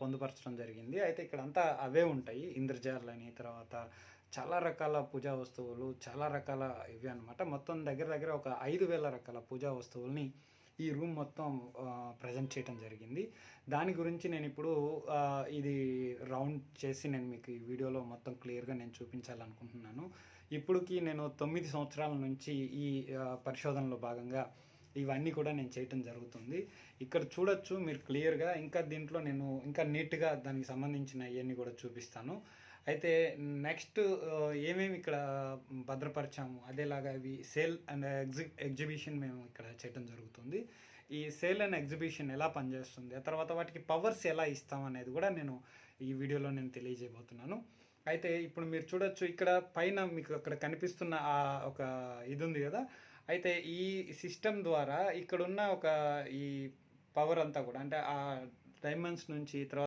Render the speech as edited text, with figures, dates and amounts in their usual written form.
పొందుపరచడం జరిగింది. అయితే ఇక్కడంతా అవే ఉంటాయి. ఇంద్రజాలని, తర్వాత చాలా రకాల పూజా వస్తువులు, చాలా రకాల ఇవి అనమాట. మొత్తం దగ్గర దగ్గర ఒక 5,000 రకాల పూజా వస్తువుల్ని ఈ రూమ్ మొత్తం ప్రెజెంట్ చేయటం జరిగింది. దాని గురించి నేనిప్పుడు ఇది రౌండ్ చేసి నేను మీకు ఈ వీడియోలో మొత్తం క్లియర్‌గా నేను చూపించాలనుకుంటున్నాను. ఇప్పటికి నేను 9 సంవత్సరాల నుంచి ఈ పరిశోధనలో భాగంగా ఇవన్నీ కూడా నేను చేయటం జరుగుతుంది. ఇక్కడ చూడొచ్చు మీరు క్లియర్‌గా. ఇంకా దీంట్లో నేను ఇంకా నీట్‌గా దానికి సంబంధించిన ఇయన్నీ కూడా చూపిస్తాను. అయితే నెక్స్ట్ ఏమేమి ఇక్కడ భద్రపరిచాము, అదేలాగా ఇవి సేల్ అండ్ ఎగ్జిబిషన్ మేము ఇక్కడ చేయటం జరుగుతుంది. ఈ సేల్ అండ్ ఎగ్జిబిషన్ ఎలా పనిచేస్తుంది, ఆ తర్వాత వాటికి పవర్స్ ఎలా ఇస్తాం అనేది కూడా నేను ఈ వీడియోలో నేను తెలియజేయబోతున్నాను. అయితే ఇప్పుడు మీరు చూడొచ్చు ఇక్కడ పైన మీకు అక్కడ కనిపిస్తున్న ఒక ఇది ఉంది కదా. అయితే ఈ సిస్టమ్ ద్వారా ఇక్కడున్న ఈ పవర్ అంతా కూడా అంటే ఆ డైమండ్స్ నుంచి తర్వాత